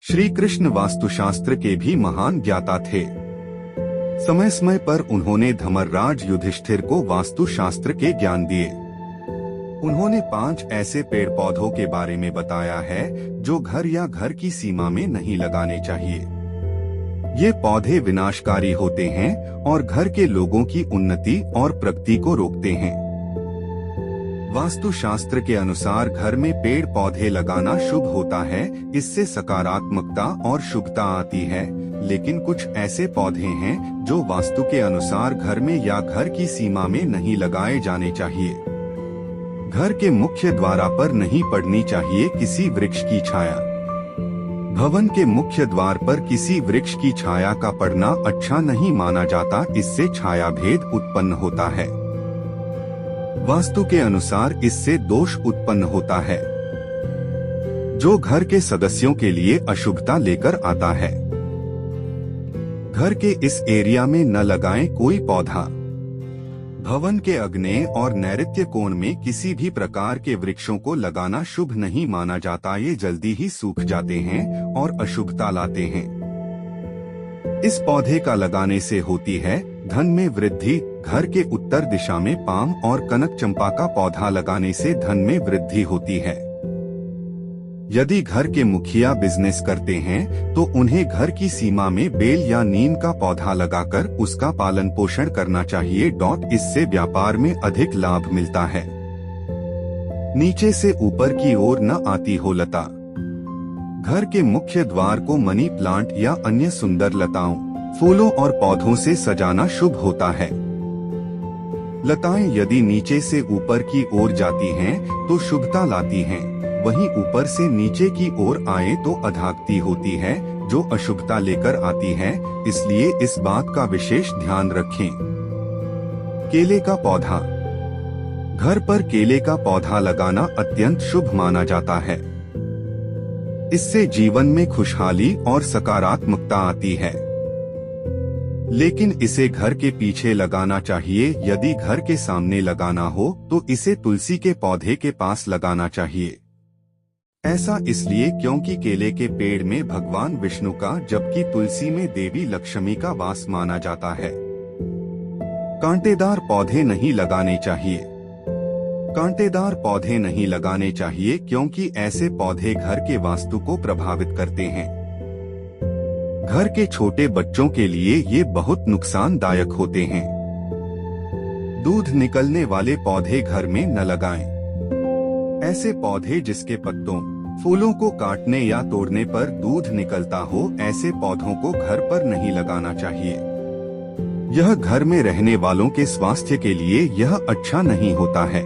श्री कृष्ण वास्तुशास्त्र के भी महान ज्ञाता थे। समय समय पर उन्होंने धर्मराज युधिष्ठिर को वास्तुशास्त्र के ज्ञान दिए। उन्होंने 5 ऐसे पेड़ पौधों के बारे में बताया है जो घर या घर की सीमा में नहीं लगाने चाहिए। ये पौधे विनाशकारी होते हैं और घर के लोगों की उन्नति और प्रगति को रोकते हैं। वास्तुशास्त्र के अनुसार घर में पेड़ पौधे लगाना शुभ होता है, इससे सकारात्मकता और शुभता आती है। लेकिन कुछ ऐसे पौधे हैं जो वास्तु के अनुसार घर में या घर की सीमा में नहीं लगाए जाने चाहिए। घर के मुख्य द्वार पर नहीं पड़नी चाहिए किसी वृक्ष की छाया। भवन के मुख्य द्वार पर किसी वृक्ष की छाया का पड़ना अच्छा नहीं माना जाता, इससे छाया भेद उत्पन्न होता है। वास्तु के अनुसार इससे दोष उत्पन्न होता है, जो घर के सदस्यों के लिए अशुभता लेकर आता है। घर के इस एरिया में न लगाएं कोई पौधा। भवन के आग्नेय और नैऋत्य कोण में किसी भी प्रकार के वृक्षों को लगाना शुभ नहीं माना जाता, ये जल्दी ही सूख जाते हैं और अशुभता लाते हैं। इस पौधे का लगाने से होती है धन में वृद्धि। घर के उत्तर दिशा में पाम और कनक चंपा का पौधा लगाने से धन में वृद्धि होती है। यदि घर के मुखिया बिजनेस करते हैं तो उन्हें घर की सीमा में बेल या नीम का पौधा लगाकर उसका पालन पोषण करना चाहिए। इससे व्यापार में अधिक लाभ मिलता है। नीचे से ऊपर की ओर न आती हो लता। घर के मुख्य द्वार को मनी प्लांट या अन्य सुंदर लताओं, फूलों और पौधों से सजाना शुभ होता है। लताएं यदि नीचे से ऊपर की ओर जाती हैं तो शुभता लाती हैं, वहीं ऊपर से नीचे की ओर आए तो अधाक्ति होती है जो अशुभता लेकर आती है। इसलिए इस बात का विशेष ध्यान रखें। केले का पौधा। घर पर केले का पौधा लगाना अत्यंत शुभ माना जाता है। इससे जीवन में खुशहाली और सकारात्मकता आती है। लेकिन इसे घर के पीछे लगाना चाहिए। यदि घर के सामने लगाना हो तो इसे तुलसी के पौधे के पास लगाना चाहिए। ऐसा इसलिए क्योंकि केले के पेड़ में भगवान विष्णु का, जबकि तुलसी में देवी लक्ष्मी का वास माना जाता है। कांटेदार पौधे नहीं लगाने चाहिए। कांटेदार पौधे नहीं लगाने चाहिए क्योंकि ऐसे पौधे घर के वास्तु को प्रभावित करते हैं। घर के छोटे बच्चों के लिए ये बहुत नुकसानदायक होते हैं। दूध निकलने वाले पौधे घर में न लगाएं। ऐसे पौधे जिसके पत्तों, फूलों को काटने या तोड़ने पर दूध निकलता हो, ऐसे पौधों को घर पर नहीं लगाना चाहिए। यह घर में रहने वालों के स्वास्थ्य के लिए यह अच्छा नहीं होता है।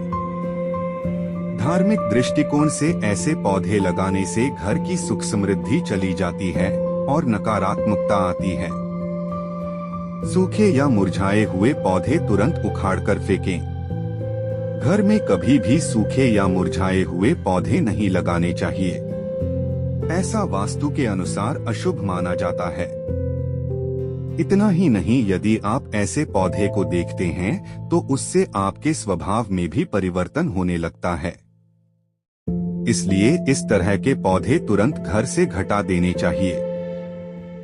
धार्मिक दृष्टिकोण से ऐसे पौधे लगाने से घर की सुख समृद्धि चली जाती है और नकारात्मकता आती है। सूखे या मुरझाए हुए पौधे तुरंत उखाड़कर फेंकें। घर में कभी भी सूखे या मुरझाए हुए पौधे नहीं लगाने चाहिए। ऐसा वास्तु के अनुसार अशुभ माना जाता है। इतना ही नहीं, यदि आप ऐसे पौधे को देखते हैं तो उससे आपके स्वभाव में भी परिवर्तन होने लगता है। इसलिए इस तरह के पौधे तुरंत घर से घटा देने चाहिए।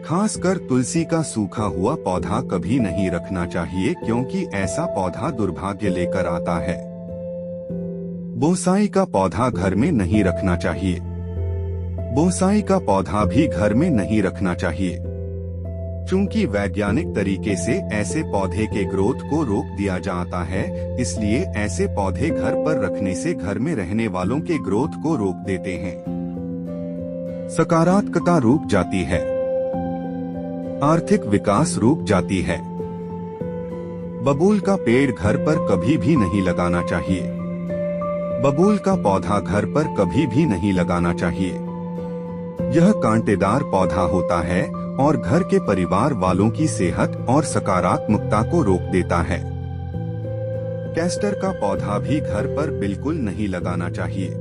खासकर तुलसी का सूखा हुआ पौधा कभी नहीं रखना चाहिए क्योंकि ऐसा पौधा दुर्भाग्य लेकर आता है। बोनसाई का पौधा घर में नहीं रखना चाहिए। बोनसाई का पौधा भी घर में नहीं रखना चाहिए, चूंकि वैज्ञानिक तरीके से ऐसे पौधे के ग्रोथ को रोक दिया जाता है। इसलिए ऐसे पौधे घर पर रखने से घर में रहने वालों के ग्रोथ को रोक देते हैं। सकारात्मकता रुक जाती है। आर्थिक विकास रुक जाती है। बबूल का पेड़ घर पर कभी भी नहीं लगाना चाहिए। बबूल का पौधा घर पर कभी भी नहीं लगाना चाहिए। यह कांटेदार पौधा होता है और घर के परिवार वालों की सेहत और सकारात्मकता को रोक देता है। कैस्टर का पौधा भी घर पर बिल्कुल नहीं लगाना चाहिए।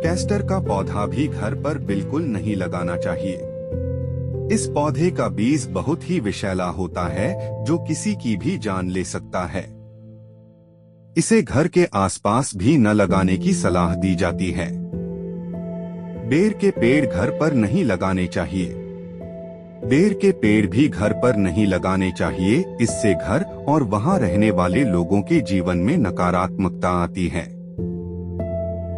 कैस्टर का पौधा भी घर पर बिल्कुल नहीं लगाना चाहिए। इस पौधे का बीज बहुत ही विषैला होता है जो किसी की भी जान ले सकता है। इसे घर के आसपास भी न लगाने की सलाह दी जाती है। बेर के पेड़ घर पर नहीं लगाने चाहिए। बेर के पेड़ भी घर पर नहीं लगाने चाहिए, इससे घर और वहां रहने वाले लोगों के जीवन में नकारात्मकता आती है।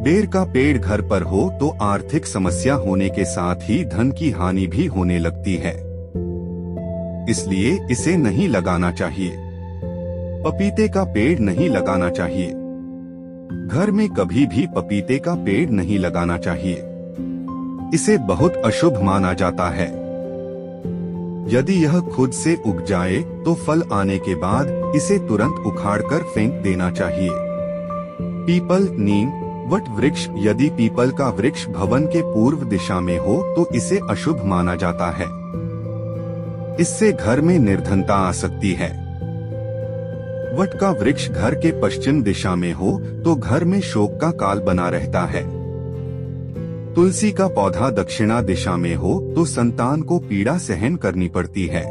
बेर का पेड़ घर पर हो तो आर्थिक समस्या होने के साथ ही धन की हानि भी होने लगती है, इसलिए इसे नहीं लगाना चाहिए। पपीते का पेड़ नहीं लगाना चाहिए। घर में कभी भी पपीते का पेड़ नहीं लगाना चाहिए, इसे बहुत अशुभ माना जाता है। यदि यह खुद से उग जाए तो फल आने के बाद इसे तुरंत उखाड़कर फेंक देना चाहिए। पीपल, नीम, वट वृक्ष, यदि पीपल का वृक्ष भवन के पूर्व दिशा में हो तो इसे अशुभ माना जाता है, इससे घर में निर्धनता आ सकती है। वट का वृक्ष घर के पश्चिम दिशा में हो तो घर में शोक का काल बना रहता है। तुलसी का पौधा दक्षिणा दिशा में हो तो संतान को पीड़ा सहन करनी पड़ती है।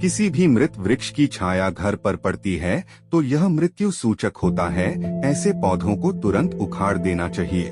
किसी भी मृत वृक्ष की छाया घर पर पड़ती है तो यह मृत्यु सूचक होता है, ऐसे पौधों को तुरंत उखाड़ देना चाहिए।